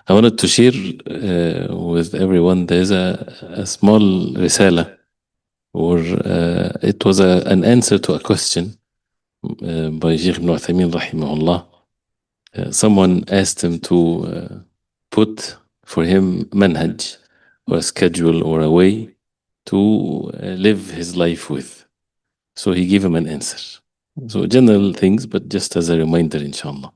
I wanted to share with everyone there's a small risala, or it was an answer to a question by Sheikh Ibn al-ʿUthaymeen rahimahullah. Someone asked him to put for him manhaj, or a schedule, or a way to live his life with. So he gave him an answer. So general things, but just as a reminder, inshallah.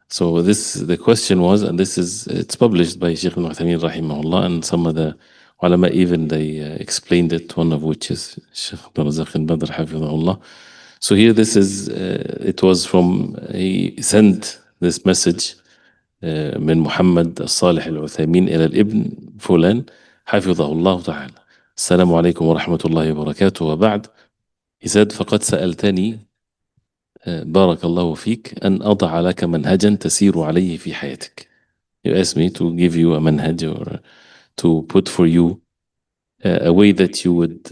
So the question was, and it's published by Sheikh Ibn al-ʿUthaymeen rahimahullah, and some of the ulama even they explained it, one of which is Sheikh Abdul Razak al-Badr hafidhahullah. So here it was from, he sent this message من محمد الصالح العثيمين إلى الابن فلان حفظه الله تعالى. السلام عليكم ورحمة الله وبركاته وبعد. He said فقد سألتني بارك الله فيك أن أضع لك منهجا تسير عليه في حياتك. You asked me to give you a manhaj, or to put for you a way that you would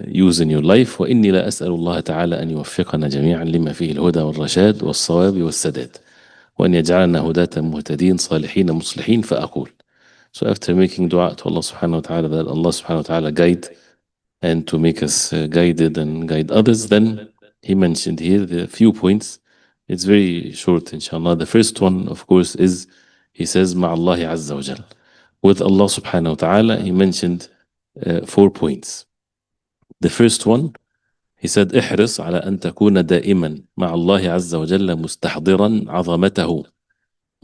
use in your life. وإني لا أسأل الله تعالى أن يوفقنا جميعا لما فيه الهدى والرشاد والصواب والسداد وأن يجعلنا هداة مهتدين صالحين مصلحين. فأقول, so after making dua to Allah subhanahu wa ta'ala that Allah subhanahu wa ta'ala guide and to make us guided and guide others, then he mentioned here the few points. It's very short, inshallah. The first one, of course, is, he says, مع الله عز وجل. With Allah subhanahu wa ta'ala, he mentioned 4 points. The first one, he said, احرص على أن تكون دائما مع الله عز وجل مستحضرا عظمته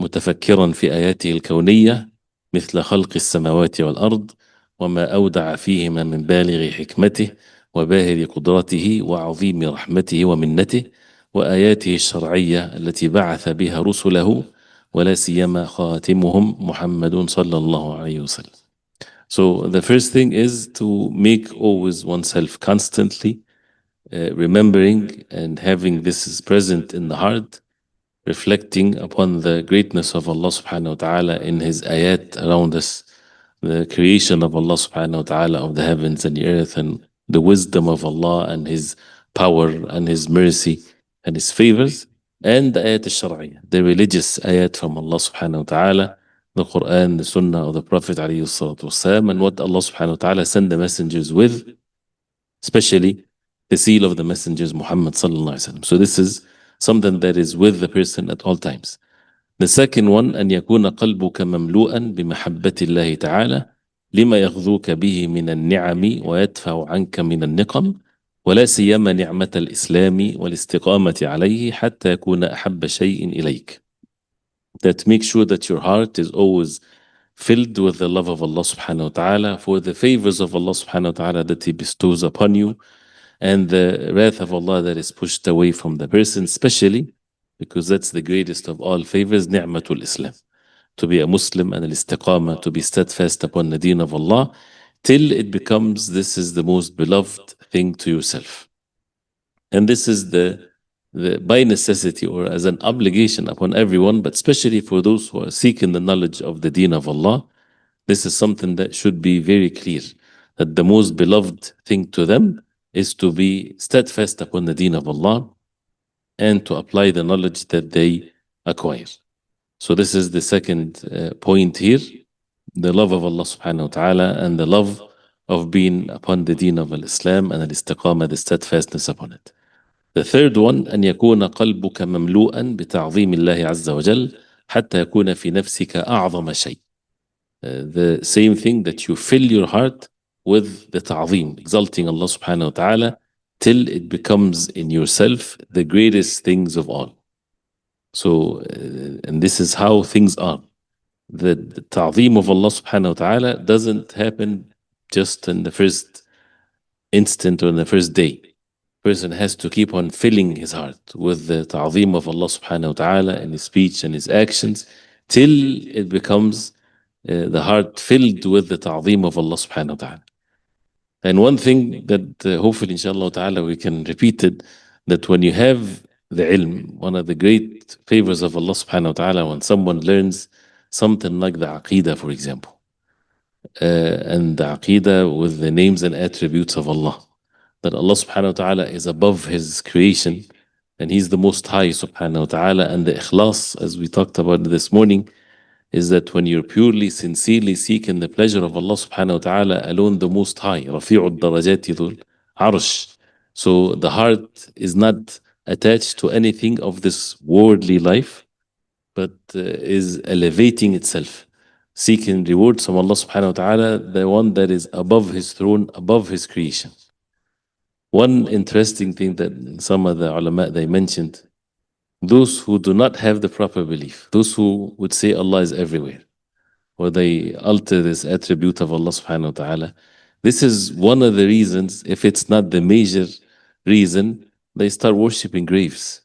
متفكرا في آياته الكونية مثل خلق السماوات والأرض وما أودع فيهما من بالغ حكمته وباهر قدرته وعظيم رحمته ومنته وآياته الشرعية التي بعث بها رسله ولا سيما خاتمهم محمد صلى الله عليه وسلم. So the first thing is to make always oneself constantly remembering and having this is present in the heart, reflecting upon the greatness of Allah subhanahu wa ta'ala in his ayat around us, the creation of Allah subhanahu wa ta'ala of the heavens and the earth, and the wisdom of Allah and his power and his mercy and his favors, and the ayat al-shar'iyya, the religious ayat from Allah subhanahu wa ta'ala, the Quran, the Sunnah of the Prophet alayhi salatu wasalam, and what Allah subhanahu wa ta'ala sent the messengers with, especially the seal of the messengers Muhammad sallallahu alaihi wasallam. So this is something that is with the person at all times. The second one, أن يكون قلبك مملوءا بمحبة الله تعالى لما يغذوك به من النعم ويدفع عنك من النقم ولا سيما نعمة الإسلام والاستقامة عليه حتى يكون أحب شيء إليك. That make sure that your heart is always filled with the love of Allah subhanahu wa ta'ala for the favors of Allah subhanahu wa ta'ala that he bestows upon you, and the wrath of Allah that is pushed away from the person, especially because that's the greatest of all favors, ni'matul Islam. To be a Muslim and al-istiqamah, to be steadfast upon the deen of Allah, till it becomes, this is the most beloved thing to yourself. And this is the by necessity, or as an obligation upon everyone, but especially for those who are seeking the knowledge of the deen of Allah. This is something that should be very clear, that the most beloved thing to them is to be steadfast upon the deen of Allah and to apply the knowledge that they acquire. So this is the second point here, the love of Allah subhanahu wa ta'ala and the love of being upon the deen of Islam and al-istiqamah, the steadfastness upon it. The third one, أن يكون قلبك مملوءا بتعظيم الله عز وجل حتى يكون في نفسك أعظم شيء. The same thing, that you fill your heart with the ta'zim, exalting Allah subhanahu wa ta'ala, till it becomes in yourself the greatest things of all. So, and this is how things are. The ta'zim of Allah subhanahu wa ta'ala doesn't happen just in the first instant or in the first day. Person has to keep on filling his heart with the ta'zim of Allah subhanahu wa ta'ala in his speech and his actions, till it becomes the heart filled with the ta'zim of Allah subhanahu wa ta'ala. And one thing that hopefully inshallah ta'ala we can repeat it, that when you have the ilm, one of the great favors of Allah subhanahu wa ta'ala, when someone learns something like the aqidah, for example, and the aqidah with the names and attributes of Allah, that Allah subhanahu wa ta'ala is above his creation and he's the most high subhanahu wa ta'ala, and the ikhlas, as we talked about this morning, is that when you're purely, sincerely seeking the pleasure of Allah subhanahu wa ta'ala alone, the Most High, رفيع الدرجات ذو العرش. So the heart is not attached to anything of this worldly life, but is elevating itself, seeking rewards from Allah subhanahu wa ta'ala, the one that is above his throne, above his creation. One interesting thing that some of the ulama, they mentioned, those who do not have the proper belief, those who would say Allah is everywhere, or they alter this attribute of Allah subhanahu wa ta'ala, this is one of the reasons, if it's not the major reason, they start worshipping graves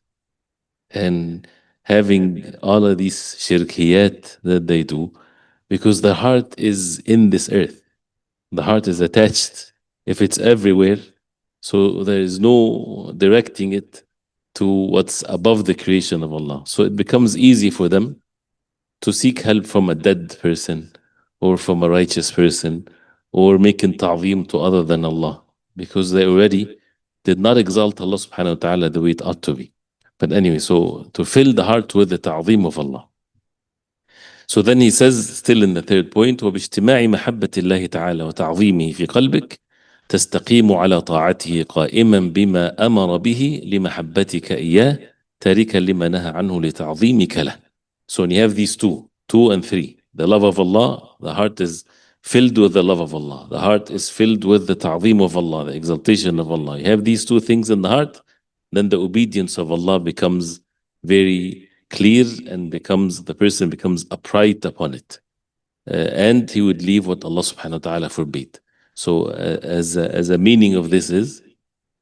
and having all of these shirkiyat that they do, because the heart is in this earth. The heart is attached. If it's everywhere, so there is no directing it to what's above the creation of Allah. So it becomes easy for them to seek help from a dead person or from a righteous person or making ta'zeem to other than Allah, because they already did not exalt Allah subhanahu wa ta'ala the way it ought to be. But anyway, so to fill the heart with the ta'zeem of Allah. So then he says, still in the third point, وباجتماع محبة الله تعالى وتعظيمه في قلبك تستقيم على طاعته قائما بما أمر به لمحبتك إياه تاركا لما نهى عنه لتعظيمك له. So when you have these two and three, the love of Allah, the heart is filled with the love of Allah. The heart is filled with the ta'zeem of Allah, the exaltation of Allah. You have these two things in the heart, then the obedience of Allah becomes very clear and the person becomes upright upon it. And he would leave what Allah subhanahu wa ta'ala forbade. So as a meaning of this is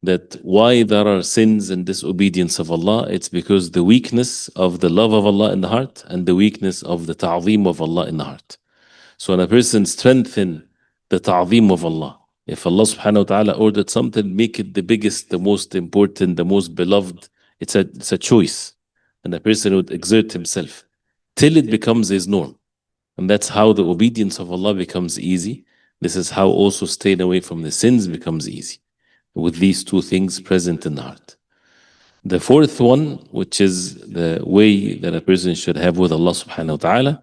that why there are sins and disobedience of Allah, it's because the weakness of the love of Allah in the heart and the weakness of the ta'zeem of Allah in the heart. So when a person strengthens the ta'zeem of Allah, if Allah subhanahu wa ta'ala ordered something, make it the biggest, the most important, the most beloved. It's a choice. And the person would exert himself till it becomes his norm. And that's how the obedience of Allah becomes easy. This is how also staying away from the sins becomes easy, with these two things present in the heart. The fourth one, which is the way that a person should have with Allah subhanahu wa ta'ala,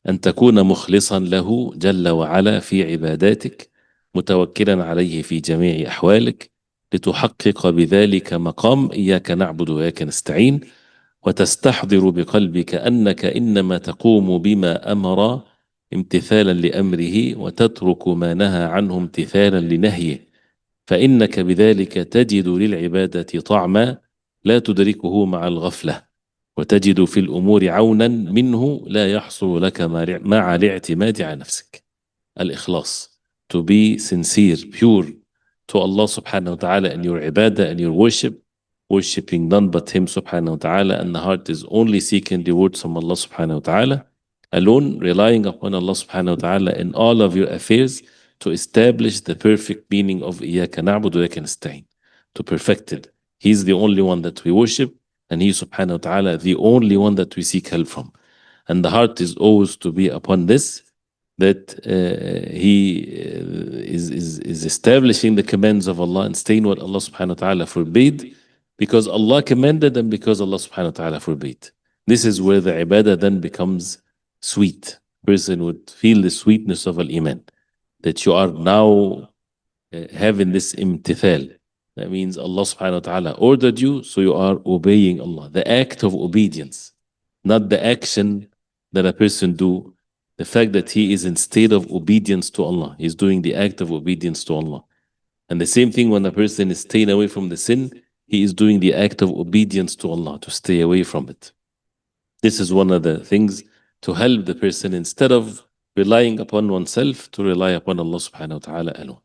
أن تكون مخلصا له جل وعلا في عباداتك متوكلا عليه في جميع أحوالك لتحقق بذلك مقام إياك نعبد وإياك نستعين وتستحضر بقلبك أنك إنما تقوم بما أمر امتثالا لأمره وتترك ما نهى عنه امتثالا لنهيه فإنك بذلك تجد للعبادة طعما لا تدركه مع الغفلة وتجد في الأمور عونا منه لا يحصل لك مع الاعتماد على نفسك. الإخلاص, to be sincere, pure to Allah subhanahu wa ta'ala in your ibadah and your worship, worshipping none but Him subhanahu wa ta'ala, and the heart is only seeking rewards from Allah subhanahu wa ta'ala, alone relying upon Allah subhanahu wa ta'ala in all of your affairs to establish the perfect meaning of إياك نعبد وإياك نستعين, to perfect it. He's the only one that we worship, and He subhanahu wa ta'ala the only one that we seek help from. And the heart is always to be upon this, that he is establishing the commands of Allah and staying what Allah subhanahu wa ta'ala forbade, because Allah commanded and because Allah subhanahu wa ta'ala forbade. This is where the ibadah then becomes sweet. Person would feel the sweetness of al-iman, that you are now having this imtithal. That means Allah subhanahu wa ta'ala ordered you, so you are obeying Allah. The act of obedience, not the action that a person do. The fact that he is in state of obedience to Allah, he's doing the act of obedience to Allah. And the same thing when a person is staying away from the sin, he is doing the act of obedience to Allah, to stay away from it. This is one of the things to help the person, instead of relying upon oneself, to rely upon Allah subhanahu wa ta'ala alone.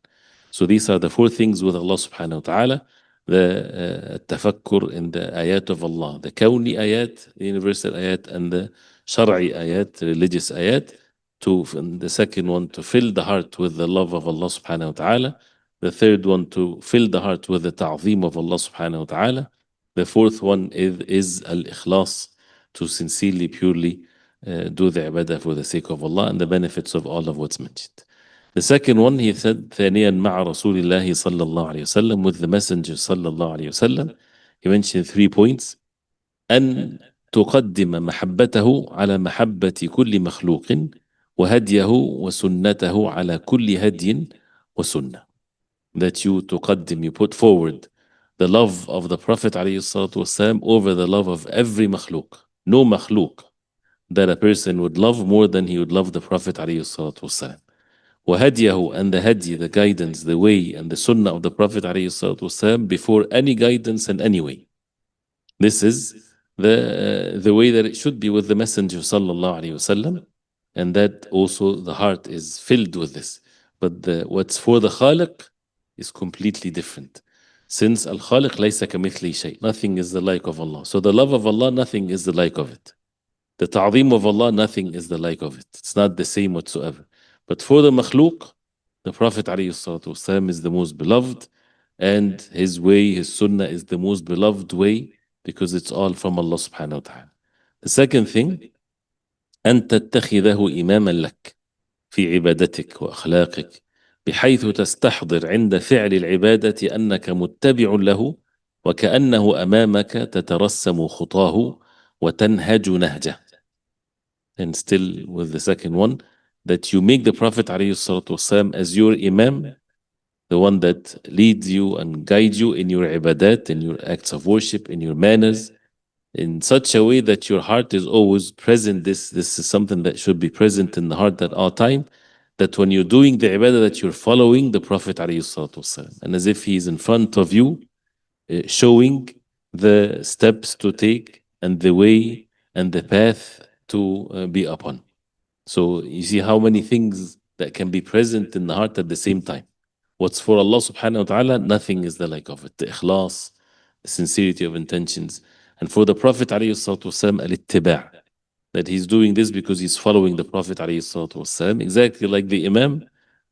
So these are the four things with Allah subhanahu wa ta'ala: the tafakkur in the ayat of Allah, the kawni ayat, the universal ayat, and the shar'i ayat, religious ayat. The second one, to fill the heart with the love of Allah subhanahu wa ta'ala. The third one, to fill the heart with the ta'zeem of Allah subhanahu wa ta'ala. The fourth one is al-ikhlas, to sincerely, purely do the ibadah for the sake of Allah and the benefits of all of what's mentioned. The second one, he said, ثانيا مع رسول الله صلى الله عليه وسلم, with the Messenger صلى الله عليه وسلم. He mentioned 3 points. أن تقدم محبته على محبة كل مخلوق وهديه وسنته على كل هدي وسنة. That you تقدم, you put forward the love of the Prophet عليه الصلاة والسلام over the love of every مخلوق. No مخلوق that a person would love more than he would love the Prophet عليه الصلاة والسلام. وهديه, and the hadi, the guidance, the way and the sunnah of the Prophet عليه الصلاة والسلام before any guidance and any way. This is the way that it should be with the Messenger sallallahu alaihi wasallam, and that also the heart is filled with this. But what's for the Khaliq is completely different. Since al-Khaliq laysa kamithli shay, nothing is the like of Allah. So the love of Allah, nothing is the like of it. The ta'zeem of Allah, nothing is the like of it. It's not the same whatsoever. But for the makhluk, the Prophet ﷺ is the most beloved, and his way, his sunnah is the most beloved way, because it's all from Allah subhanahu wa ta'ala. The second thing, أن تتخذه إماما لك في عبادتك وأخلاقك بحيث تستحضر عند فعل العبادة أنك متبع له وكأنه أمامك تترسم خطاه وتنهج نهجه. And still with the second one, that you make the Prophet ﷺ as your imam, the one that leads you and guides you in your ibadat, in your acts of worship, in your manners, in such a way that your heart is always present. This is something that should be present in the heart at all time, that when you're doing the ibadah, that you're following the Prophet ﷺ, and as if he is in front of you, showing the steps to take and the way and the path to be upon. So you see how many things that can be present in the heart at the same time. What's for Allah subhanahu wa ta'ala, nothing is the like of it. The ikhlas, the sincerity of intentions. And for the Prophet alayhi salatu wasalam, al-ittiba', that he's doing this because he's following the Prophet alayhi salatu wasalam. Exactly like the Imam,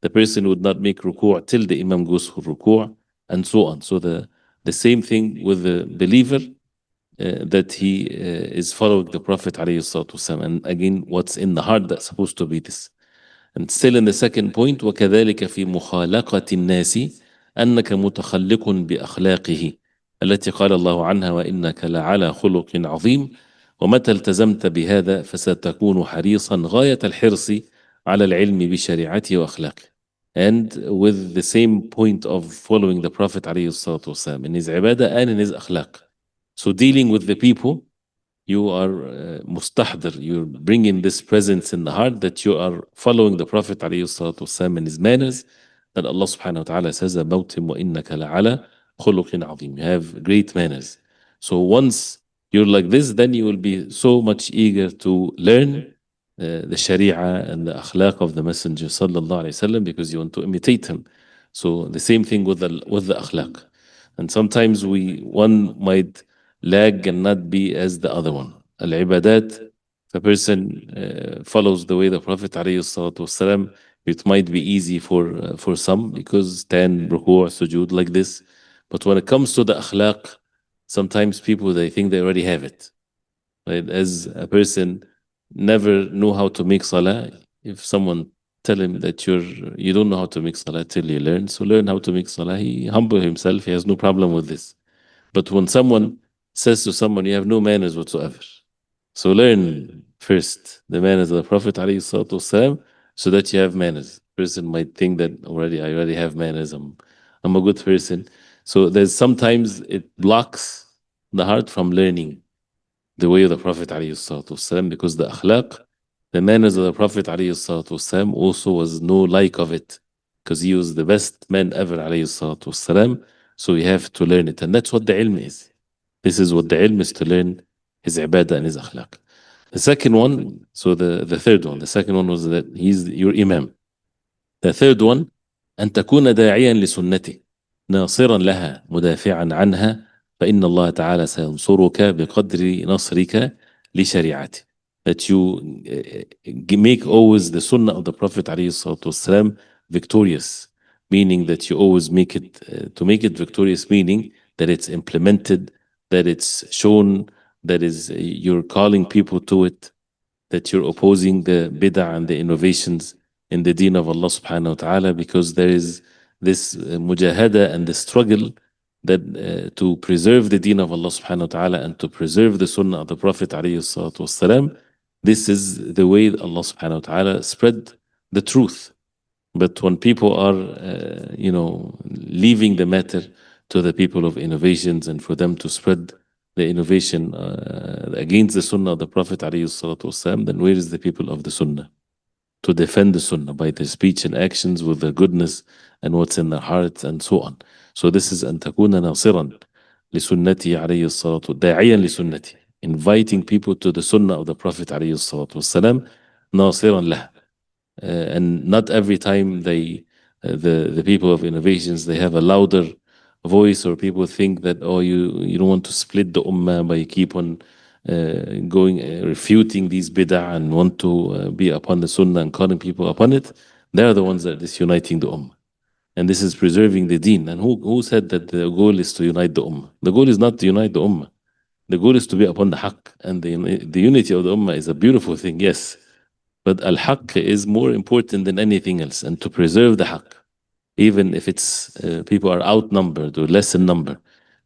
the person would not make ruku' till the Imam goes for ruku', and so on. So the same thing with the believer, that he is following the Prophet ﷺ. And again, what's in the heart that's supposed to be this. And still in the second point, وكذلك في مخالقة الناس أنك متخلق بأخلاقه التي قال الله عنها وإنك لعلى خلق عظيم ومتى التزمت بهذا فستكون حريصا غاية الحرص على العلم بشريعته وأخلاقه. And with the same point of following the Prophet ﷺ in his ibadah and in his akhlaq. So dealing with the people, you are mustahdir, you're bringing this presence in the heart that you are following the Prophet ﷺ and his manners, that Allah subhanahu wa ta'ala says about him, وَإِنَّكَ لَعَلَى خُلُقٍ عَظِيمٍ. You have great manners. So once you're like this, then you will be so much eager to learn the sharia and the akhlaq of the Messenger sallallahu alayhi wasallam, because you want to imitate him. So the same thing with the akhlaq. And sometimes one might lag and not be as the other one. Al-ibadat, if a person follows the way the Prophet ﷺ, it might be easy for some, because stand, ruku', sujood like this. But when it comes to the akhlaq, sometimes people, they think they already have it. Right? As a person never know how to make salah, if someone tell him that you don't know how to make salah till you learn, so learn how to make salah, he humble himself, he has no problem with this. But when someone says to someone, you have no manners whatsoever, so learn first the manners of the Prophet ﷺ, so that you have manners. Person might think that I already have manners, I'm a good person. So there's sometimes it blocks the heart from learning the way of the Prophet ﷺ, because the akhlaq, the manners of the Prophet ﷺ also was no like of it, because he was the best man ever ﷺ. So we have to learn it, and that's what the ilm is. This is what the ilm is, to learn his ibadah and his akhlaq. The second one, so the third one, the second one was that he's your imam. The third one, أن تكون داعيا لسنته ناصرا لها مدافعا عنها فإن الله تعالى سينصرك بقدر نصرك لشريعته. That you make always the sunnah of the Prophet ﷺ victorious, meaning that you always make it, to make it victorious, meaning that it's implemented, that it's shown, that is you're calling people to it, that you're opposing the bid'ah and the innovations in the deen of Allah subhanahu wa ta'ala, because there is this mujahada and the struggle that to preserve the deen of Allah subhanahu wa ta'ala and to preserve the sunnah of the Prophet alayhi salatu wasalam, this is the way that Allah subhanahu wa ta'ala spread the truth. But when people are, leaving the matter to the people of innovations and for them to spread the innovation against the sunnah of the Prophet alayhi salatu wasalam, then where is the people of the sunnah? To defend the sunnah by their speech and actions with their goodness and what's in their hearts and so on. So this is أن تكون ناصرا لسنته عليه الصلاة داعيا لسنته, inviting people to the sunnah of the Prophet عليه الصلاة والسلام, ناصرا له. And not every time the people of innovations, they have a louder voice, or people think that, oh, you don't want to split the ummah by keep on going refuting these bid'ah and want to be upon the sunnah and calling people upon it. They are the ones that is uniting the ummah, and this is preserving the deen. And who said that the goal is to unite the ummah? The goal is not to unite the ummah. The goal is to be upon the haqq, and the unity of the ummah is a beautiful thing, yes, but al-haqq is more important than anything else, and to preserve the haqq, even if it's people are outnumbered or less in number,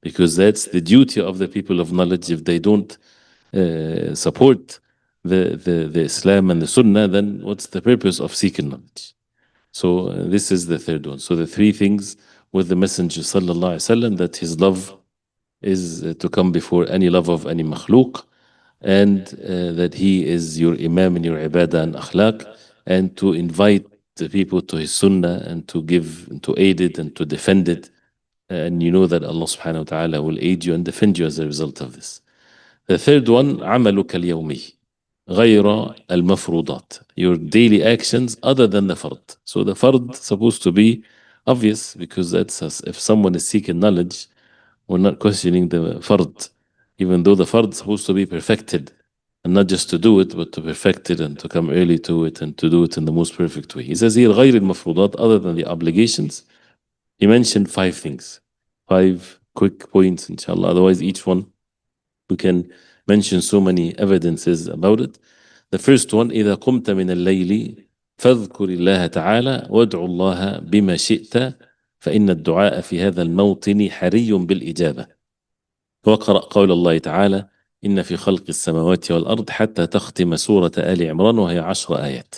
because that's the duty of the people of knowledge. If they don't support the Islam and the Sunnah, then what's the purpose of seeking knowledge? So this is the third one. So the three things with the Messenger sallallahu alaihi wasallam, that his love is to come before any love of any makhluk, and that he is your imam in your ibadah and akhlaq, and to invite the people to his sunnah and to give, and to aid it and to defend it. And you know that Allah subhanahu wa ta'ala will aid you and defend you as a result of this. The third one, عملك اليومي غير المفروضات, your daily actions other than the fard. So the fard is supposed to be obvious, because that's if someone is seeking knowledge, we're not questioning the fard, even though the fard is supposed to be perfected, and not just to do it, but to perfect it and to come early to it and to do it in the most perfect way. He says here غير المفروضات, other than the obligations. He mentioned 5 things, 5 quick points, inshallah. Otherwise, each one we can mention so many evidences about it. The first one, إذا قمت من الليل فاذكر الله تعالى وادعو الله بما شئت فإن الدعاء في هذا الموطن حري بالإجابة. وقرأ قول الله تعالى إن في خلق السماوات والأرض حتى تختم سورة آل عمران وهي 10 آيات.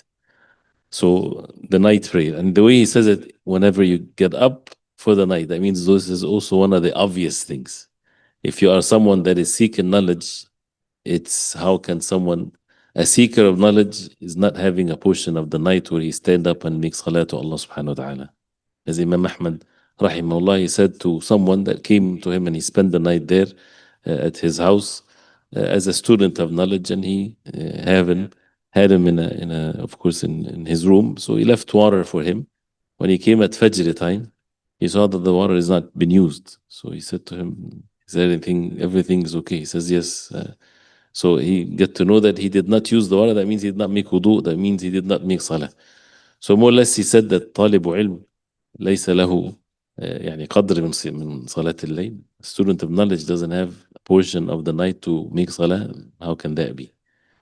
So the night prayer, and the way he says it, whenever you get up for the night, that means this is also one of the obvious things. If you are someone that is seeking knowledge, it's how can someone, a seeker of knowledge, is not having a portion of the night where he stand up and make salah to Allah subhanahu wa ta'ala. As Imam Ahmad rahimahullah, he said to someone that came to him and he spent the night there at his house as a student of knowledge, and he had him in a of course in his room. So he left water for him. When he came at Fajr time, he saw that the water is not been used. So he said to him, is there everything is okay? He says yes. So he get to know that he did not use the water. That means he did not make wudu. That means he did not make salah. So more or less he said that طالب علم ليس له يعني قدر من صلاة الليل. A student of knowledge doesn't have a portion of the night to make salah. How can that be?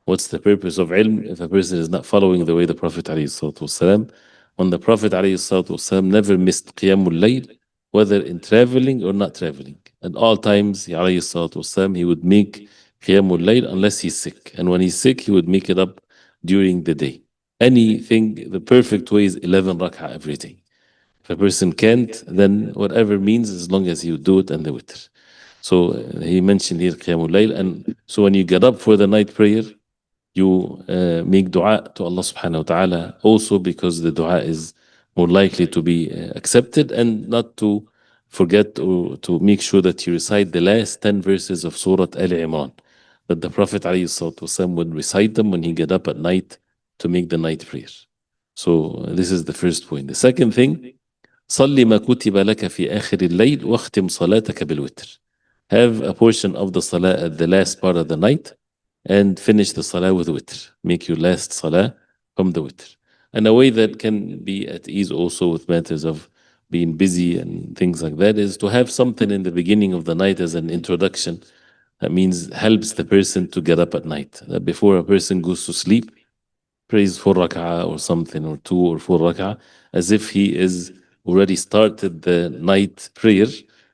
What's the purpose of ilm if a person is not following the way the Prophet ﷺ, when the Prophet ﷺ never missed qiyamul layl, whether in traveling or not traveling. At all times, ﷺ, he would make qiyamul layl unless he's sick. And when he's sick, he would make it up during the day. Anything, the perfect way is 11 rak'ah every day. If a person can't, then whatever means, as long as you do it, and the witr. So he mentioned here qiyamul layl. And so when you get up for the night prayer, you make dua to Allah subhanahu wa ta'ala also, because the dua is more likely to be accepted, and not to forget or to make sure that you recite the last 10 verses of Surah Al-Imran, that the Prophet ﷺ would recite them when he get up at night to make the night prayer. So this is the first point. The second thing, صلي ما كتب لك في آخر الليل واختم صلاتك بالوتر. Have a portion of the salah at the last part of the night, and finish the salah with witr. Make your last salah from the witr. And a way that can be at ease also with matters of being busy and things like that is to have something in the beginning of the night as an introduction. That means helps the person to get up at night. That before a person goes to sleep, prays 4 rak'ah or something, or 2 or 4 rak'ah, as if he is already started the night prayer,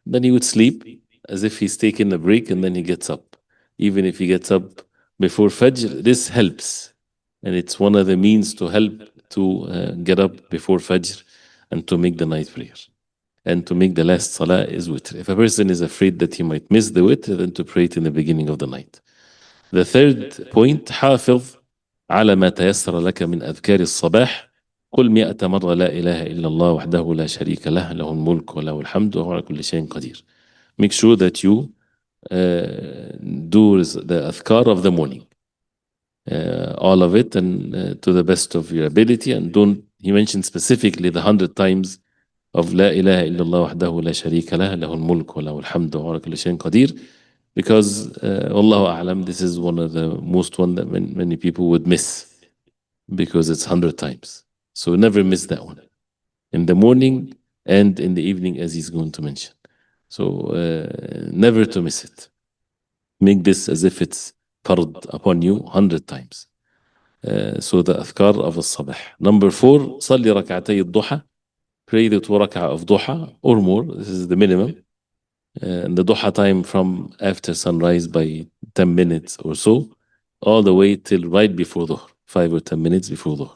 Then he would sleep as if he's taking a break, and then he gets up. Even if he gets up before Fajr, this helps. And it's one of the means to help to get up before Fajr and to make the night prayer. And to make the last salah is witr. If a person is afraid that he might miss the witr, then to pray it in the beginning of the night. The third point, حافظ على ما تيسر لك من أذكار الصباح. قل 100 مرة لا إله إلا الله وحده لا شريك له له الملك وله الحمد وهو على كل شيء قدير. Make sure that you do the أذكار of the morning. All of it, and to the best of your ability, and don't, he mentioned specifically the 100 times of لا إله إلا الله وحده لا شريك له له الملك وله الحمد وهو على كل شيء قدير, because والله أعلم, this is one of the most one that many people would miss, because it's 100 times. So never miss that one, in the morning and in the evening, as he's going to mention. So never to miss it. Make this as if it's fard upon you 100 times. So the أذكار of الصباح. Number 4, صلي ركعتي الضحى. Pray the 2 rak'ah of duha or more. This is the minimum. And the duha time from after sunrise by 10 minutes or so, all the way till right before dhuhr, 5 or 10 minutes before dhuhr.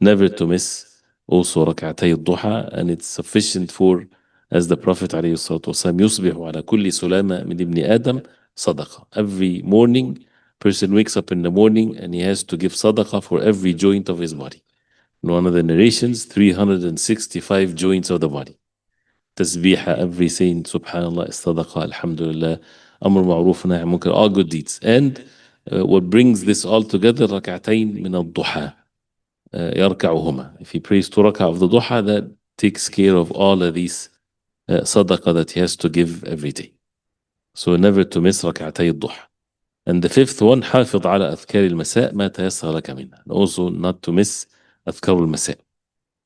Never to miss also rak'atay duha, and it's sufficient for, as the Prophet ﷺ, يُصْبِحُ عَلَى كُلِّ سُلَامَ مِنْ ibn Adam صَدَقَةً. Every morning, person wakes up in the morning and he has to give sadaqah for every joint of his body. In one of the narrations, 365 joints of the body. Tasbihah, every saying, Subhanallah, Sadaqah, Alhamdulillah, Amr Ma'ruf, Nahy Munkar, all good deeds. And what brings this all together, rak'atayn min al-duha, yarka'uhuma. If he prays 2 rak'ah of the duha, that takes care of all of these sadaqah that he has to give every day. So never to miss rak'atay al-duha. And the 5th one, حافظ على أذكار المساء ما تيسر لك منها. And also not to miss أذكار المساء.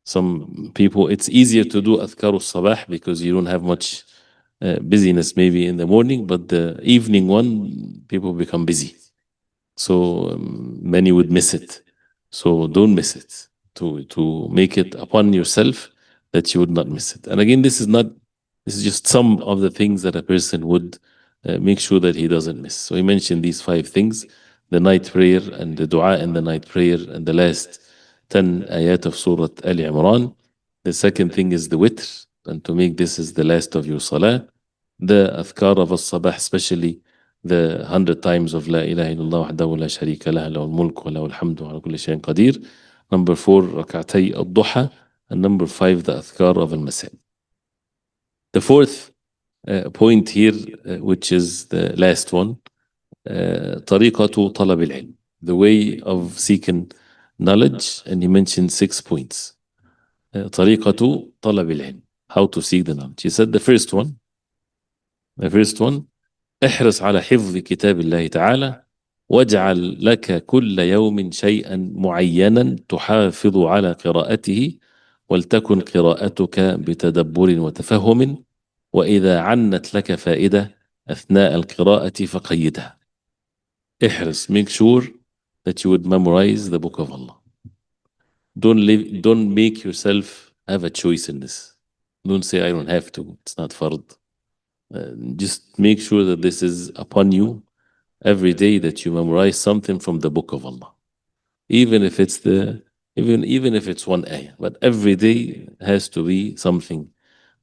Some people, it's easier to do أذكار الصباح because you don't have much busyness maybe in the morning, but the evening one, people become busy. So many would miss it. So don't miss it. To make it upon yourself that you would not miss it. And again, this is just some of the things that a person would make sure that he doesn't miss. So he mentioned these 5 things: the night prayer and the dua in the night prayer and the last 10 ayat of Surah Al Imran. The second thing is the witr, and to make this is the last of your salah. The أذكار of الصباح, especially the 100 times of لا إله إلا الله وحده لا شريك له له الملك وله الحمد وعلى كل شيء قدير. Number 4, ركعتي الضحى. And number 5, the أذكار of المساء. The fourth point here, which is the last one, طريقة طلب العلم, the way of seeking knowledge, and he mentioned 6 points. طريقة طلب العلم, how to seek the knowledge. He said the first one, احرص على حفظ كتاب الله تعالى واجعل لك كل يوم شيئا معينا تحافظ على قراءته ولتكن قراءتك بتدبر وتفهم وإذا عنت لك فائدة أثناء القراءة فقيدها. احرص, make sure that you would memorize the book of Allah. Don't make yourself have a choice in this. Don't say I don't have to, it's not fard. Just make sure that this is upon you every day, that you memorize something from the book of Allah, even if it's even if it's 1 ayah, but every day has to be something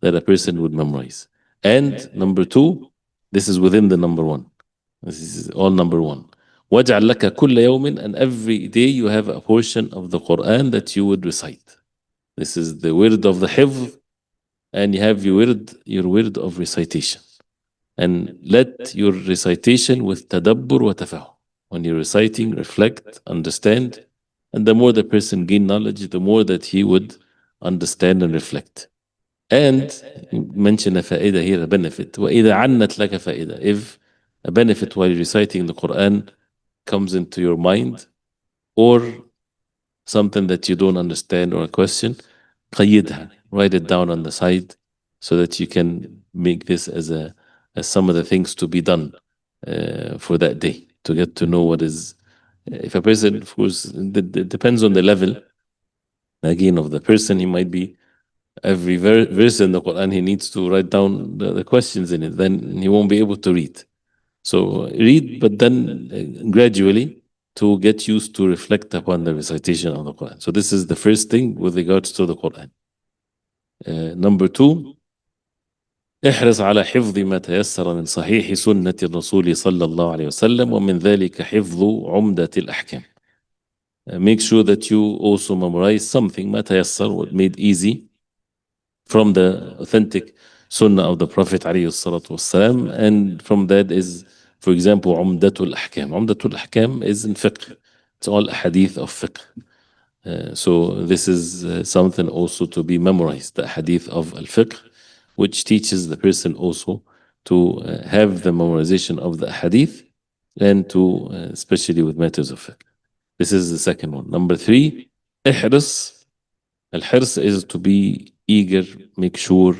that a person would memorize. And number 2, this is within the number 1. This is all number 1. وَاجْعَلْ لَكَ كُلَّ يَوْمٍ, and every day you have a portion of the Quran that you would recite. This is the word of the hifz, and you have your word of recitation. And let your recitation with tadabbur wa tafahum. When you're reciting, reflect, understand, and the more the person gain knowledge, the more that he would understand and reflect. And mention a fa'idah here, a benefit. وَإِذَا عَنَّتْ لَكَ فَائِدَةً, if a benefit while reciting the Quran comes into your mind, or something that you don't understand or a question, قيدها, write it down on the side so that you can make this as some of the things to be done for that day, to get to know what is. If a person, of course, it depends on the level again of the person. He might be Every verse in the Quran, he needs to write down the questions in it. Then he won't be able to read. So read, but then gradually to get used to reflect upon the recitation of the Quran. So this is the first thing with regards to the Quran. Number two, احرص على حفظ ما تيسر من صحيح سنة الرسول صلى الله عليه وسلم ومن ذلك حفظ عمدة الأحكام. Make sure that you also memorize something ما تيسر, what made easy from the authentic sunnah of the Prophet عليه الصلاة والسلام, and from that is, for example, عمدة الأحكام. عمدة الأحكام is in fiqh. It's all hadith of fiqh. So this is something also to be memorized, the hadith of al-fiqh, which teaches the person also to have the memorization of the hadith and to, especially with matters of fiqh. This is the second one. Number three, احرص. الحرص is to be eager, make sure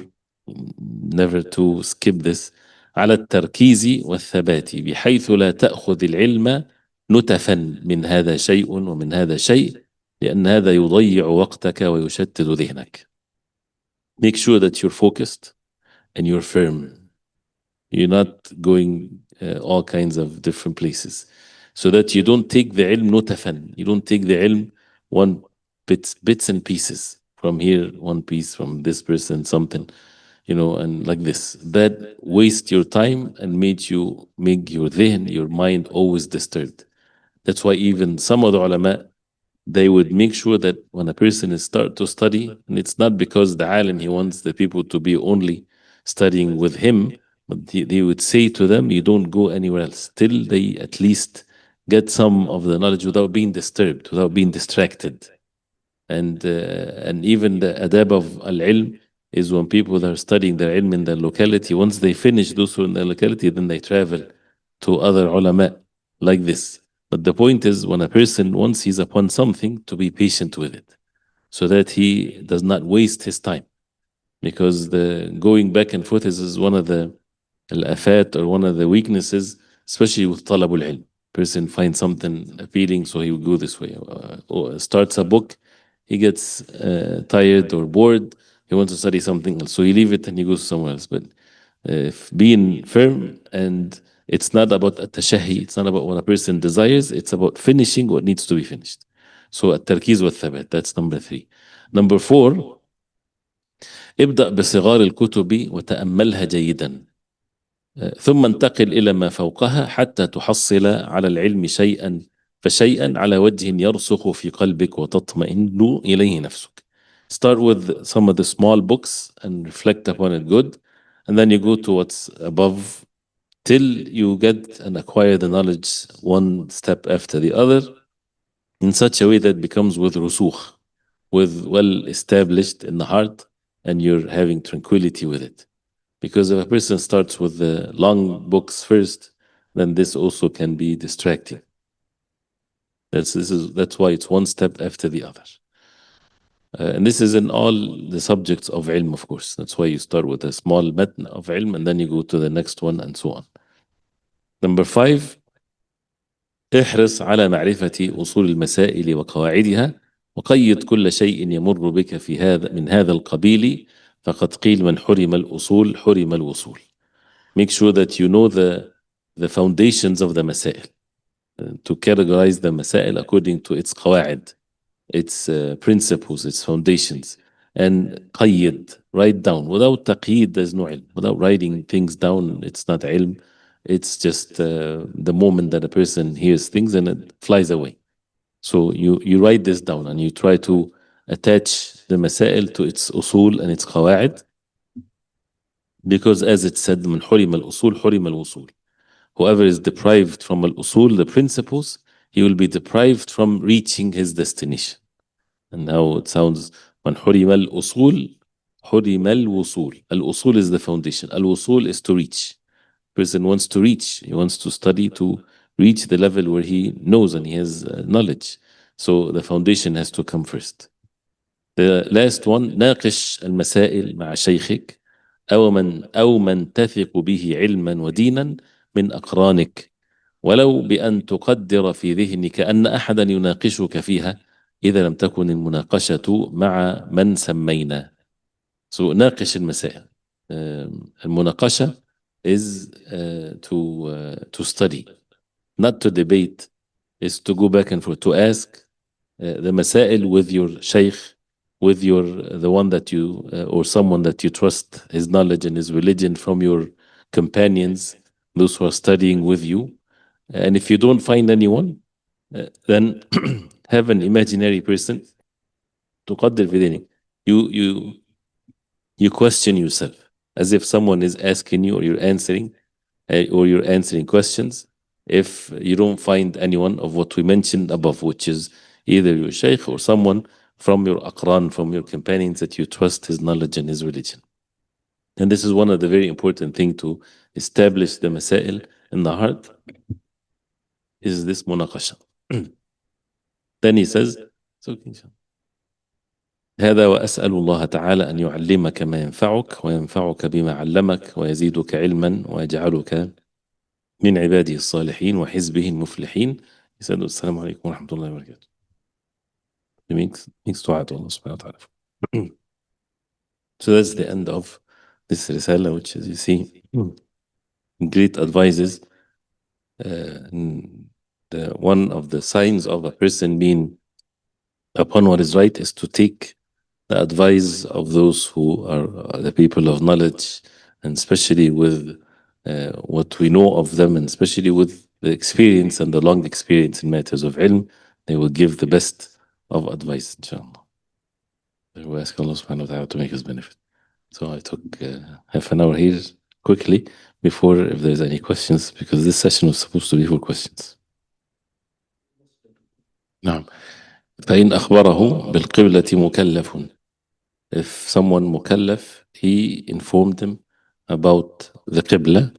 never to skip this, على التركيز والثبات بحيث لا تأخذ العلم نتفا من هذا شيء ومن هذا شيء لأن هذا يضيع وقتك ويشتت ذهنك. Make sure that you're focused and you're firm. You're not going all kinds of different places, so that you don't take the ilm nutafan. You don't take the ilm one bits and pieces from here, one piece from this person, something, and like this. That waste your time and make your dhihn, your mind always disturbed. That's why even some of the ulama, they would make sure that when a person is start to study, and it's not because the alim, he wants the people to be only studying with him, but they would say to them, you don't go anywhere else till they at least get some of the knowledge without being disturbed, without being distracted. And even the adab of al-ilm is when people are studying their ilm in their locality, once they finish those who are in their locality, then they travel to other ulama like this. But the point is, when a person, once he's upon something, to be patient with it, so that he does not waste his time. Because the going back and forth is one of the al-afat, or one of the weaknesses, especially with talabul ilm. Person finds something appealing, so he will go this way. Or starts a book, he gets tired or bored, he wants to study something else, so he leave it and he goes somewhere else. But if being firm, and it's not about التشهي, it's not about what a person desires, it's about finishing what needs to be finished. So التركيز والثبات, that's number three. Number four, ابدأ بصغار الكتب وتأملها جيدا ثم انتقل إلى ما فوقها حتى تحصل على العلم شيئا فشيئا على وجه يرسخ في قلبك وتطمئن إليه نفسك. Start with some of the small books and reflect upon it good, and then you go to what's above till you get and acquire the knowledge one step after the other in such a way that becomes with rusukh, with well established in the heart, and you're having tranquility with it. Because if a person starts with the long books first, then this also can be distracting. That's why it's one step after the other. And this is in all the subjects of ilm, of course. That's why you start with a small matn of ilm and then you go to the next one and so on. Number five, احرص على معرفة أصول المسائل وقواعدها وقيد كل شيء يمر بك في هذا من هذا القبيل فقد قيل من حرم الأصول حرم الوصول. Make sure that you know the foundations of the masail, to categorize the masail according to its qawaid, its principles, its foundations, and qayyid, write down. Without taqyid, there's no ilm. Without writing things down, it's not ilm. It's just the moment that a person hears things and it flies away. So you write this down and you try to attach the masail to its usul and its qawaid, because as it said, من حرم الأصول حرم الوصول. Whoever is deprived from al-usul, the principles, he will be deprived from reaching his destination. And now it sounds, من حرم الأصول حرم الوصول. Al-usul is the foundation. Al-wusul is to reach. Person wants to reach. He wants to study to reach the level where he knows and he has knowledge. So the foundation has to come first. The last one, ناقش المسائل مع شيخك أو من تثق به علما ودينا من أقرانك ولو بأن تقدر في ذهنك أن أحدا يناقشك فيها إذا لم تكن المناقشة مع من سمينا. So ناقش المسائل. المناقشة is to study, not to debate, is to go back and forth, to ask the مسائل with your sheikh, with your the one that you or someone that you trust his knowledge and his religion, from your companions, those who are studying with you. And if you don't find anyone, then have an imaginary person تقدر في ذهنك. You question yourself as if someone is asking you, or you're answering questions. If you don't find anyone of what we mentioned above, which is either your sheikh or someone from your aqran, from your companions that you trust his knowledge and his religion. And this is one of the very important thing to establish the masail in the heart, is this munaqasha. Then he says, هذا وأسأل الله تعالى أن يعلمك ما ينفعك وينفعك بما علمك ويزيدك علما ويجعلك من عباده الصالحين وحزبه المفلحين. يسأل السلام عليكم ورحمة الله وبركاته. It makes dua to Allah subhanahu wa ta'ala. So that's the end of this risala, which, as you see, great advices. One of the signs of a person being upon what is right is to take the advice of those who are the people of knowledge, and especially with what we know of them, and especially with the experience and the long experience in matters of ilm, they will give the best of advice, inshallah. We ask Allah subhanahu wa ta'ala to make us benefit. So I took half an hour here quickly before, if there's any questions, because this session was supposed to be for questions. نعم. فإن أخبره بالقبلة مكلف. If someone mukallaf, he informed him about the qibla,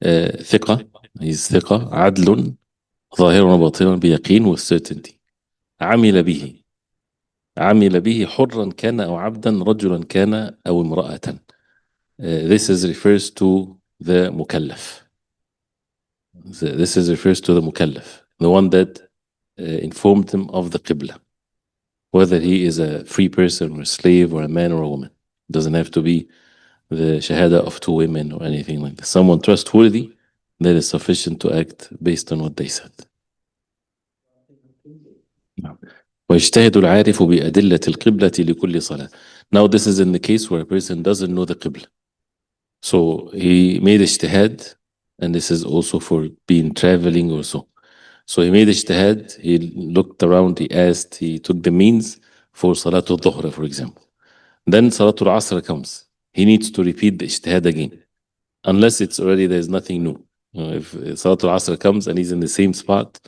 ثقة, he's ثقة, عدل, ظاهرا وباطنا بيقين, with certainty. عمل به حرا كان أو عبدا, رجلا كان أو امرأة. This refers to the mukallaf. This refers to the mukallaf, the one that informed him of the qibla, whether he is a free person or a slave or a man or a woman. It doesn't have to be the shahada of two women or anything like that. Someone trustworthy, that is sufficient to act based on what they said. ويجتهد العارف بأدلة القبلة لكل صلاة. Now this is in the case where a person doesn't know the qibla. So he made ijtihad, and this is also for being traveling or so. So he made ijtihad, he looked around, he asked, he took the means for Salatul Dhuhr, for example. Then Salatul Asr comes. He needs to repeat the ijtihad again, unless it's already, there's nothing new. If Salatul Asr comes and he's in the same spot,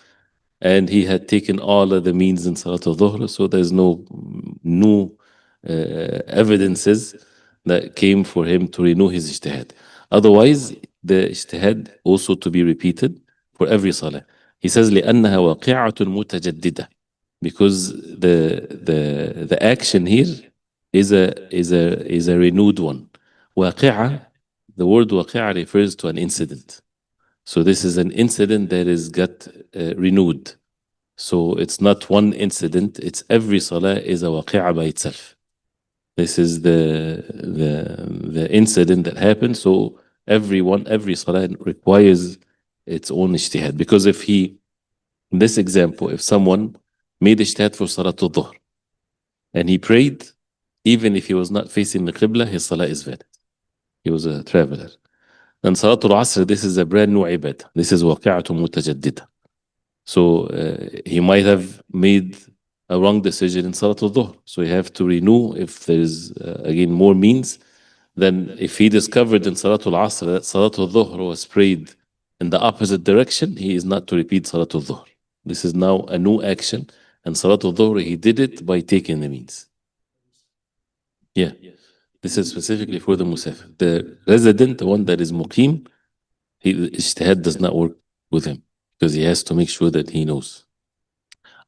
and he had taken all of the means in Salatul Dhuhr, so there's no new evidences that came for him to renew his ijtihad. Otherwise, the ijtihad also to be repeated for every salah. He says لأنها واقعة متجددة, because the action here is a renewed one. واقعة, the word واقعة refers to an incident. So this is an incident that is got renewed. So it's not one incident, it's every salah is a waqi'ah by itself. This is the incident that happened. So every salah requires its own ijtihad. Because if in this example, if someone made ijtihad for Salatul Dhuhr and he prayed, even if he was not facing the Qibla, his salah is valid. He was a traveler. Then Salatul Asr, this is a brand new ibadah. This is waqi'atun mutajaddida. So he might have made a wrong decision in Salatul Dhuhr. So you have to renew if there's again more means. Then if he discovered in Salatul Asr that Salatul Dhuhr was prayed in the opposite direction, he is not to repeat Salatul Dhuhr. This is now a new action. And Salatul Dhuhr, he did it by taking the means. Yeah. This is specifically for the musafir. The resident, the one that is muqim, ijtihad does not work with him, because he has to make sure that he knows.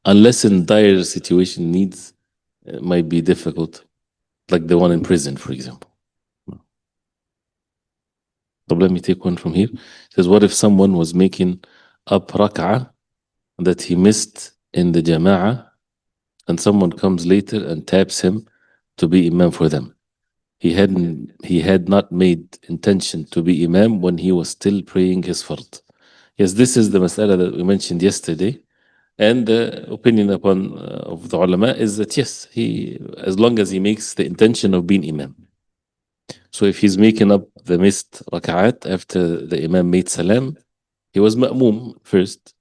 Unless in dire situation needs, it might be difficult, like the one in prison, for example. So let me take one from here. It says, what if someone was making up rak'ah that he missed in the jama'ah, and someone comes later and taps him to be imam for them? he had not made intention to be imam when he was still praying his fard. Yes, this is the mas'ala that we mentioned yesterday. And the opinion upon of the ulama is that yes, he, as long as he makes the intention of being imam. So if he's making up the missed rak'at after the imam made salam, he was ma'mum first.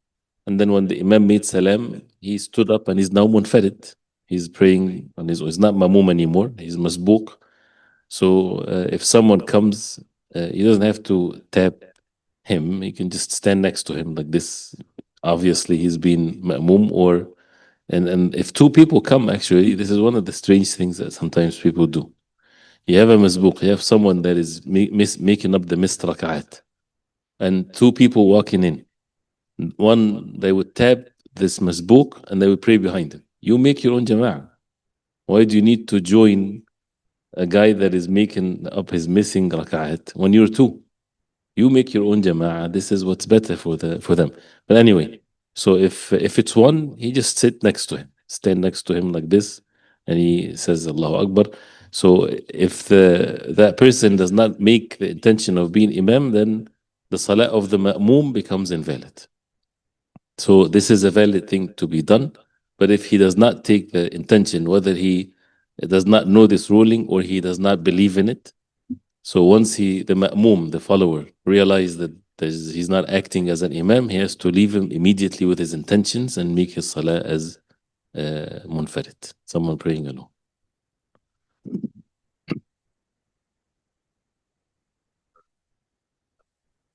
And then when the imam made salam, he stood up and he's now munfarid. He's praying on his own. He's not ma'mum anymore. He's masbuk. So if someone comes, he doesn't have to tap him. He can just stand next to him like this. Obviously, he's been ma'mum or and if two people come, actually, this is one of the strange things that sometimes people do. You have a masbuk, you have someone that is making up the missed rak'at, and two people walking in. One, they would tap this masbuk and they would pray behind him. You make your own jama'ah. Why do you need to join a guy that is making up his missing rak'at when you're two? You make your own jama'ah. This is what's better for them. But anyway, so if it's one, he just sit next to him, stand next to him like this, and he says Allahu Akbar. So if that person does not make the intention of being imam, then the salah of the ma'mum becomes invalid. So this is a valid thing to be done. But if he does not take the intention, whether he does not know this ruling or he does not believe in it, so once the ma'mum, the follower, realizes that he's not acting as an imam, he has to leave him immediately with his intentions and make his salah as munfarid, someone praying alone.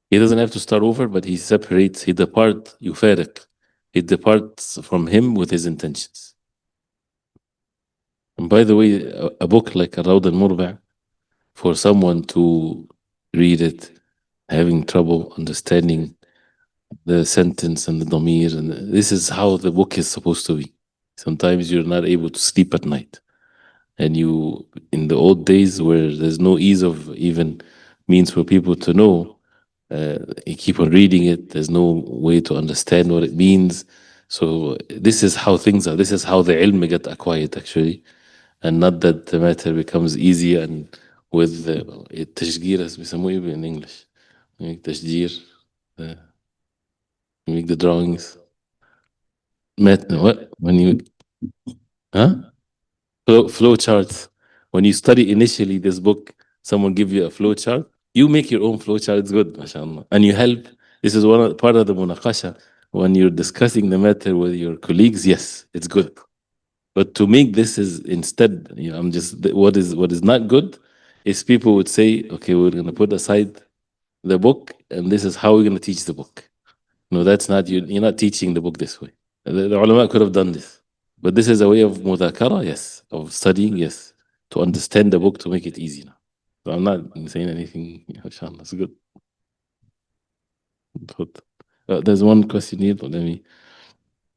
He doesn't have to start over, but he separates, he departs, يفارق. He departs from him with his intentions. And by the way, a book like Rawd al-Murba', for someone to read it, having trouble understanding the sentence and the damir, and this is how the book is supposed to be. Sometimes you're not able to sleep at night. And you, in the old days where there's no ease of even means for people to know, you keep on reading it, there's no way to understand what it means. So this is how things are. This is how the ilm get acquired actually. And not that the matter becomes easy and with التشجير as بيسموه ايه in English. You make تشجير, uh, you make the drawings. What? When you, huh? Flow charts. When you study initially this book, someone give you a flow chart. You make your own flow chart. It's good, mashallah. And you help. This is part of the munaqasha. When you're discussing the matter with your colleagues, yes, it's good. But to make this is instead, I'm just what is not good is people would say, okay, we're gonna put aside the book, and this is how we're gonna teach the book. No, that's not you. You're not teaching the book this way. The ulama could have done this. But this is a way of mudakara, yes, of studying, yes, to understand the book to make it easy now. So I'm not saying anything, inshallah, it's good. There's one question here, but let me.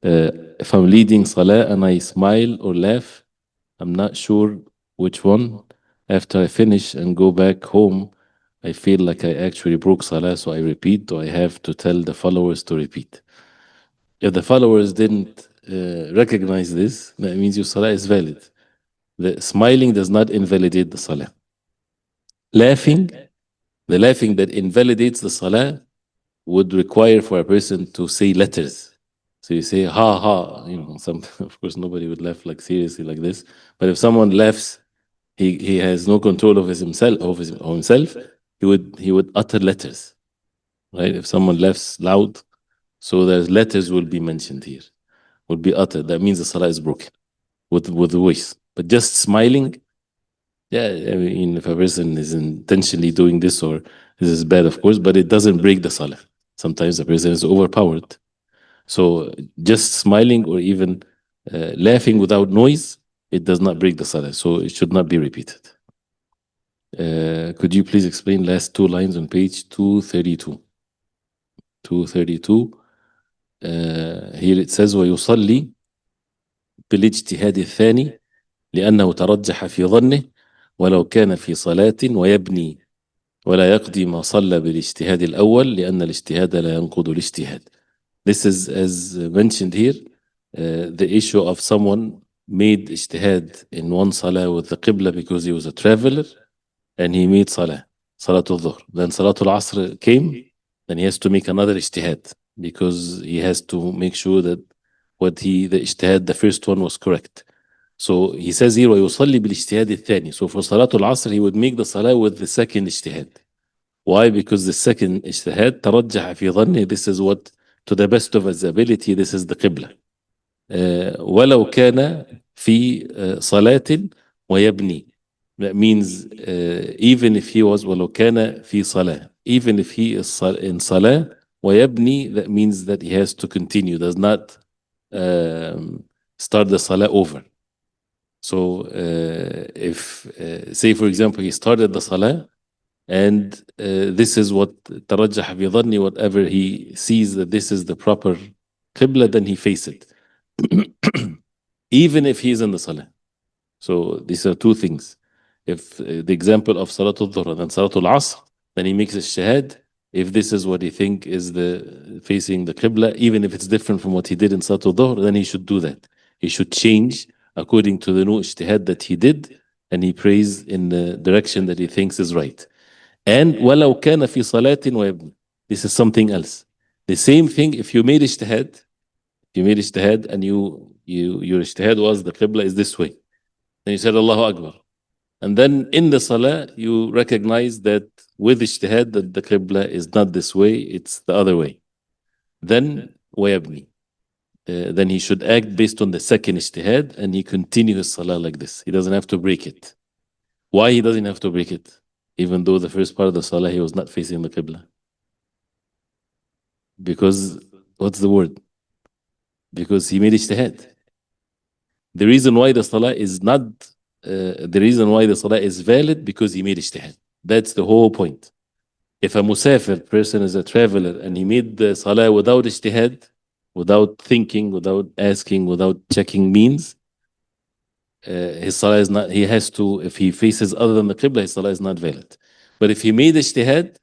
If I'm leading salah and I smile or laugh, I'm not sure which one. After I finish and go back home, I feel like I actually broke salah, so I repeat, or I have to tell the followers to repeat. If the followers didn't recognize this, that means your salah is valid. The smiling does not invalidate the salah. Laughing, the laughing that invalidates the salah would require for a person to say letters. So you say ha ha, of course nobody would laugh like seriously like this. But if someone laughs, he has no control of himself. He would utter letters, right? If someone laughs loud, so there's letters will be mentioned here, would be uttered. That means the salah is broken with the voice. But just smiling, yeah, I mean, if a person is intentionally doing this, or this is bad, of course, but it doesn't break the salah. Sometimes the person is overpowered. So just smiling or even laughing without noise, it does not break the salah. So it should not be repeated. Could you please explain last two lines on page 232? 232. Here it says ويصلي بالاجتهاد الثاني لأنه ترجح في ظنه ولو كان في صلاة ويبني ولا يقضي ما صلى بالاجتهاد الأول لأن الاجتهاد لا ينقض الاجتهاد. This is as mentioned here, the issue of someone made ijtihad in one salah with the qibla because he was a traveler, and he made Salatul Dhuhr. Then Salatul Asr came, then he has to make another ijtihad because he has to make sure that the ijtihad, the first one was correct. So he says here, ويصلي بالاجتهاد الثاني. So for Salatul Asr, he would make the salah with the second ijtihad. Why? Because the second ijtihad, ترجح في ظني, this is what, to the best of his ability, this is the qibla. ولو كان في صلاة ويبني. That means even if he was, ولو كان في صلاة, even if he is in صلاة ويبني, that means that he has to continue, does not start the salah over. So if say for example he started the salah and this is what ترجح في ظني, whatever he sees that this is the proper qibla, then he face it. Even if he is in the salah. So these are two things. If the example of Salatul Dhuhr and Salatul Asr, then he makes a shahad. If this is what he think is the facing the Qibla, even if it's different from what he did in Salatul Dhuhr, then he should do that. He should change according to the new ijtihad that he did, and he prays in the direction that he thinks is right. And وَلَوْ كَانَ فِي صَلَاةٍ وَيَبْنِ. This is something else. The same thing if you made ijtihad, and your ijtihad was the Qibla is this way. Then you said Allahu Akbar. And then in the salah, you recognize that with ijtihad that the Qibla is not this way, it's the other way. Then وَيَبْنِي. Then he should act based on the second ijtihad and he continue his salah like this. He doesn't have to break it. Why he doesn't have to break it? Even though the first part of the salah he was not facing the Qibla. Because, what's the word? Because he made ijtihad. The reason why the salah is not, the reason why the salah is valid, because he made ijtihad. That's the whole point. If a musafir person is a traveler and he made the salah without ijtihad, without thinking, without asking, without checking means, his salah is not, he has to, if he faces other than the qibla, his salah is not valid. But if he made ijtihad,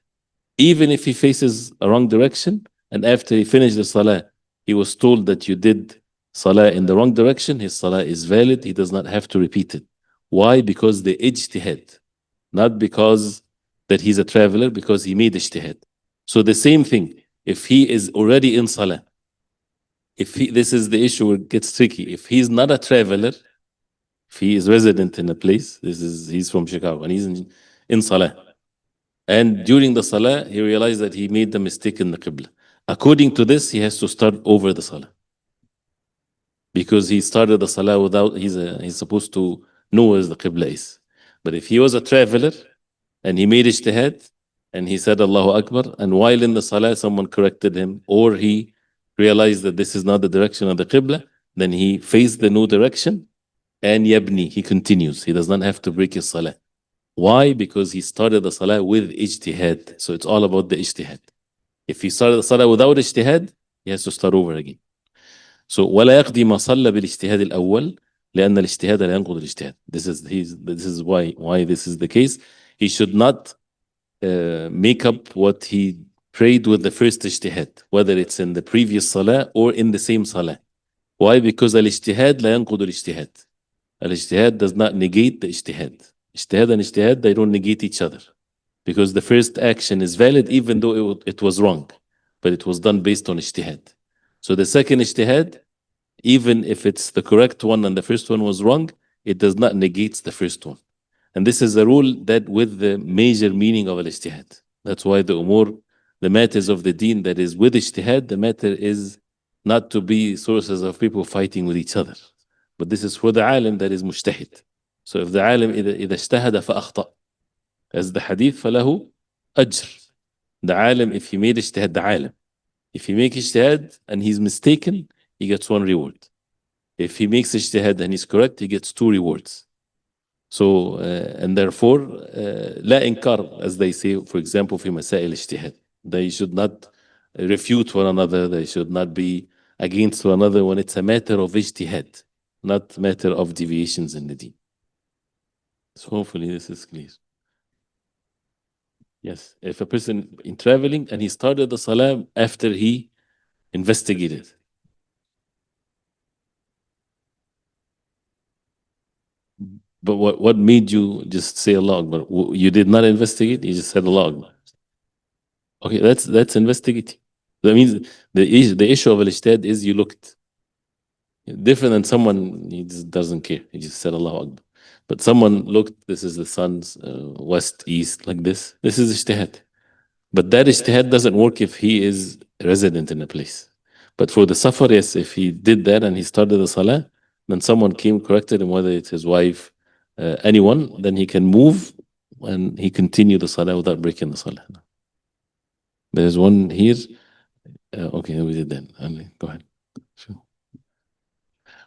even if he faces a wrong direction, and after he finished the salah, he was told that you did salah in the wrong direction, his salah is valid, he does not have to repeat it. Why? Because the ijtihad, not because that he's a traveler, because he made ijtihad. So the same thing, if he is already in salah, this is the issue where it gets tricky. If he's not a traveler, if he is resident in a place, he's from Chicago and he's in salah. And during the salah, he realized that he made the mistake in the qibla. According to this, he has to start over the salah. Because he started the salah without, he's supposed to know where the qibla is. But if he was a traveler and he made ijtihad and he said Allahu Akbar, and while in the salah someone corrected him, or he realized that this is not the direction of the qibla, then he faced the new direction and yabni, he continues. He does not have to break his salah. Why? Because he started the salah with ijtihad. So it's all about the ijtihad. If he started the salah without ijtihad, he has to start over again. So ولا يقضي ما صلى بالاجتهاد الأول لأن الاجتهاد لا ينقض الاجتهاد. This is why this is the case. He should not make up what he prayed with the first ijtihad, whether it's in the previous salah or in the same salah. Why? Because الاجتهاد لا ينقض الاجتهاد. Al-ijtihad does not negate the ijtihad. Ijtihad and ijtihad, they don't negate each other. Because the first action is valid even though it was wrong. But it was done based on ijtihad. So the second ijtihad, even if it's the correct one and the first one was wrong, it does not negate the first one. And this is a rule that with the major meaning of al-ijtihad. That's why the umur, the matters of the deen that is with ijtihad, the matter is not to be sources of people fighting with each other. But this is for the alim that is mujtahid. So if the alim إذا اجتهد فأخطأ, as the hadith, فله أجر. The alim, if he made ijtihad, the alim. If he makes ijtihad and he's mistaken, he gets one reward. If he makes ijtihad and he's correct, he gets two rewards. So, and therefore, لا إنكار, as they say, for example, في مسائل ijtihad. They should not refute one another. They should not be against one another when it's a matter of ijtihad, not matter of deviations in the deen. So hopefully this is clear. Yes, if a person in traveling and he started the salah after he investigated. But what made you just say Allah Akbar? You did not investigate, you just said Allah Akbar. Okay, that's investigating. That means the issue of al-ijtihad is you looked. Different than someone, he just doesn't care. He just said Allah Akbar. But someone looked, this is the sun's west, east, like this. This is ijtihad. But that ijtihad doesn't work if he is resident in a place. But for the safar, yes, if he did that and he started the salah, then someone came, corrected him, whether it's his wife, anyone, then he can move and he continue the salah without breaking the salah. There's one here. Okay, we did that. Go ahead. Sure.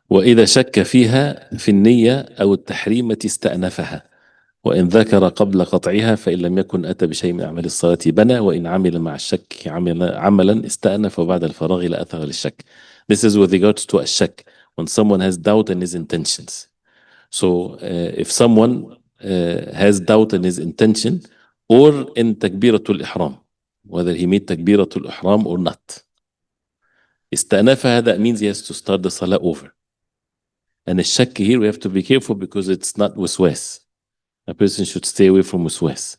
وإذا شك فيها في النية أو التحريمة استأنفها وإن ذكر قبل قطعها فإن لم يكن أتى بشيء من أعمال الصلاة بنى وإن عمل مع الشك عملا استأنف وبعد الفراغ لا أثر للشك. This is with regards to a shak, when someone has doubt in his intentions. So if someone has doubt in his intention or in takbiratul ihram, whether he made takbiratul ihram or not, استأنفها, that means he has to start the salah over. And the shak here we have to be careful because it's not waswas. A person should stay away from waswas.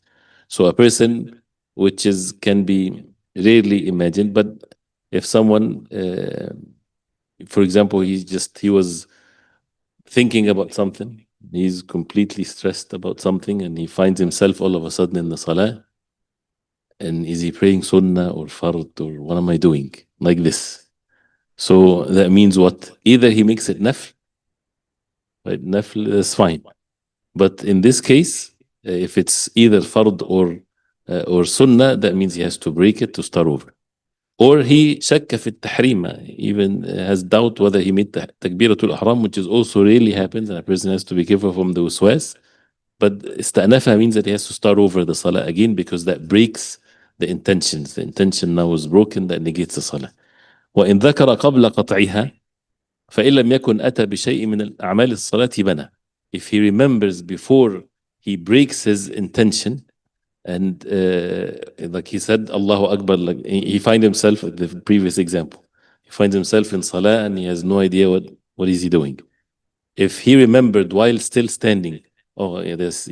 So a person which can be rarely imagined, but if someone, for example, he was thinking about something, he's completely stressed about something, and he finds himself all of a sudden in the salah, and is he praying sunnah or fard or what am I doing? Like this. So that means what? Either he makes it nafl, right? Nafl is fine. But in this case, if it's either fard or sunnah, that means he has to break it to start over. Or he shakka fi tahrima, even has doubt whether he made takbiratul ihram, which is also rarely happens, and a person has to be careful from the waswas. But istanafa means that he has to start over the salah again because that breaks the intentions. The intention now is broken, that negates the salah. وإن ذكر قبل قطعها فإن لم يكن أتى بشيء من الأعمال الصلاة بنى. If he remembers before he breaks his intention, and like he said, Allahu Akbar, like he find himself, at the previous example, he finds himself in salah and he has no idea what is he doing. If he remembered while still standing, oh yes,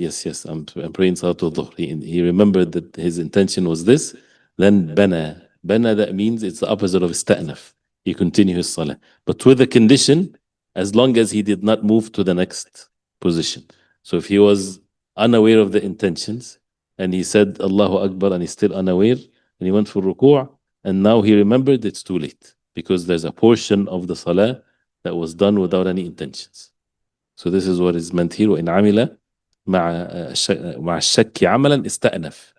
I'm praying Salatul Dhuhr, he remembered that his intention was this, then bana, that means it's the opposite of ista'naf. He continue his salah, but with the condition, as long as he did not move to the next position. So if he was unaware of the intentions and he said Allahu Akbar and he's still unaware and he went for ruku' and now he remembered, it's too late because there's a portion of the salah that was done without any intentions. So this is what is meant here. وإن عمل مع الشك عملا استأنف.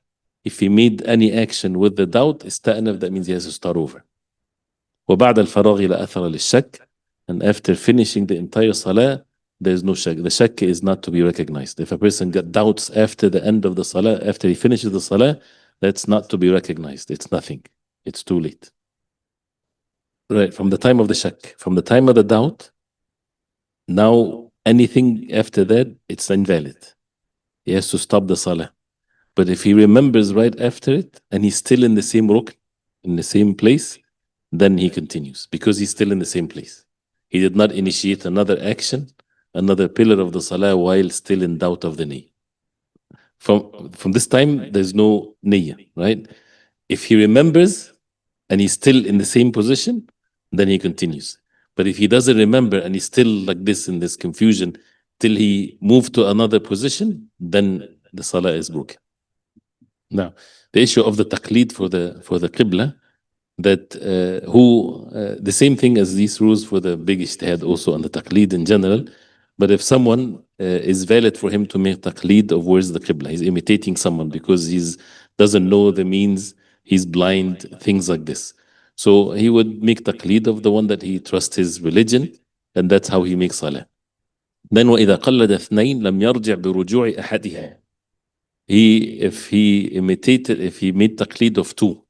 If he made any action with the doubt, استأنف, that means he has to start over. وبعد الفراغ لا أثر للشك. And after finishing the entire salah, there is no shak. The shak is not to be recognized. If a person got doubts after the end of the salah, after he finishes the salah, that's not to be recognized. It's nothing. It's too late. Right, from the time of the shak, from the time of the doubt, now anything after that, it's invalid. He has to stop the salah. But if he remembers right after it, and he's still in the same rukn, in the same place, then he continues, because he's still in the same place. He did not initiate another action, another pillar of the salah while still in doubt of the niyyah. From this time, there's no niyyah, right? If he remembers and he's still in the same position, then he continues. But if he doesn't remember and he's still like this in this confusion till he moved to another position, then the salah is broken. Now, the issue of the taqleed for the qibla, that the same thing as these rules for the big ijtihad also on the taqleed in general. But if someone is valid for him to make taqleed of where's the qibla, he's imitating someone because he doesn't know the means, he's blind, things like this. So he would make taqleed of the one that he trusts his religion, and that's how he makes salah. Then وإذا قلد اثنين لم يرجع برجوع أحدها. If he made taqleed of two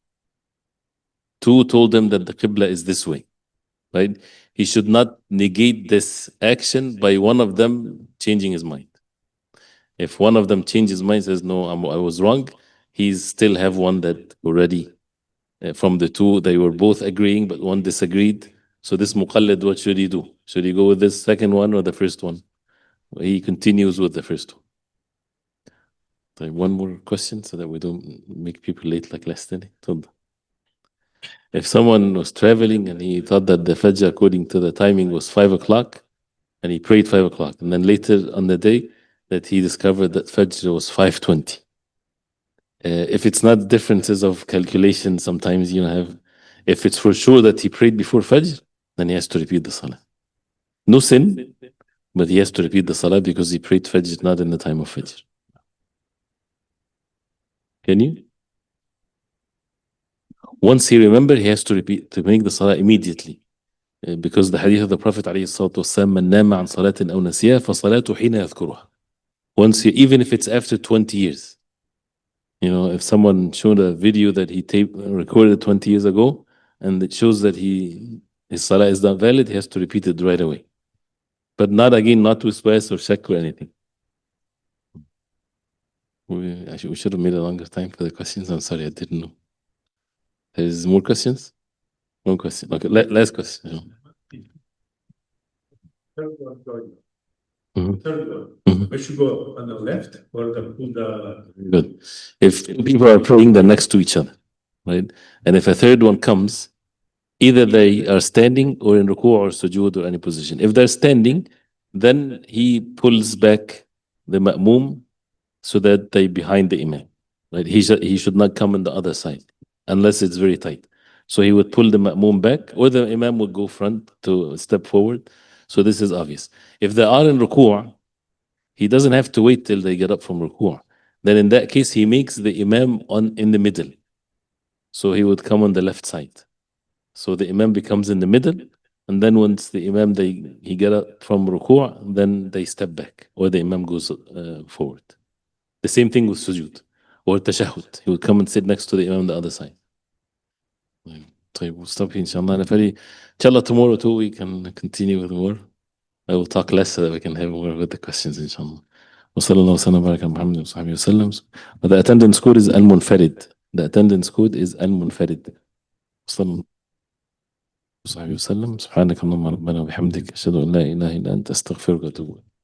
told him that the qibla is this way, right? He should not negate this action by one of them changing his mind. If one of them changes his mind, says, no, I was wrong, he still have one that already, from the two, they were both agreeing, but one disagreed. So this muqallid, what should he do? Should he go with this second one or the first one? he continues with the first one. طيب, one more question so that we don't make people late like last time. If someone was traveling and he thought that the Fajr according to the timing was 5 o'clock and he prayed 5 o'clock, and then later on the day that he discovered that Fajr was 5:20. If it's not differences of calculation, sometimes you have, if it's for sure that he prayed before Fajr, then he has to repeat the Salah. No sin, but he has to repeat the Salah because he prayed Fajr not in the time of Fajr. Can you? Once he remember, he has to repeat, to make the Salah immediately. Because the hadith of the Prophet عليه الصلاة والسلام من نام عن صلاة أو نسيها فصلاته حين يذكرها. Once he, even if it's after 20 years. You know, if someone showed a video that he recorded 20 years ago, and it shows that his salah is not valid, he has to repeat it right away. But not again, not with waswas or shak or anything. We should have made a longer time for the questions. I'm sorry, I didn't know. There's more questions? One question. Okay, last question. Third one. We should go on the left or the good. If people are praying, they're next to each other, right? And if a third one comes, either they are standing or in ruku' or sujood or any position. If they're standing, then he pulls back the ma'mum so that they behind the imam, right? He should not come on the other side unless it's very tight. So he would pull the ma'mum back, or the imam would go front to step forward. So this is obvious. If they are in ruku', he doesn't have to wait till they get up from ruku'. Then in that case, he makes the imam in the middle. So he would come on the left side. So the imam becomes in the middle, and then once the imam he get up from ruku', then they step back, or the imam goes forward. The same thing with sujood or tashahhud. He would come and sit next to the imam on the other side. We'll stop here, inshallah. And inshallah, tomorrow too, we can continue with more. I will talk less so that we can have more with the questions, inshallah. وصلى الله وسلم وبارك على محمد وصحبه وسلم. The attendance code is al-munfarid. The attendance code is al-munfarid. صلى الله وصحبه وسلم. سبحانك اللهم ربنا وبحمدك أشهد أن لا إله إلا أنت أستغفرك وأتوب إليك.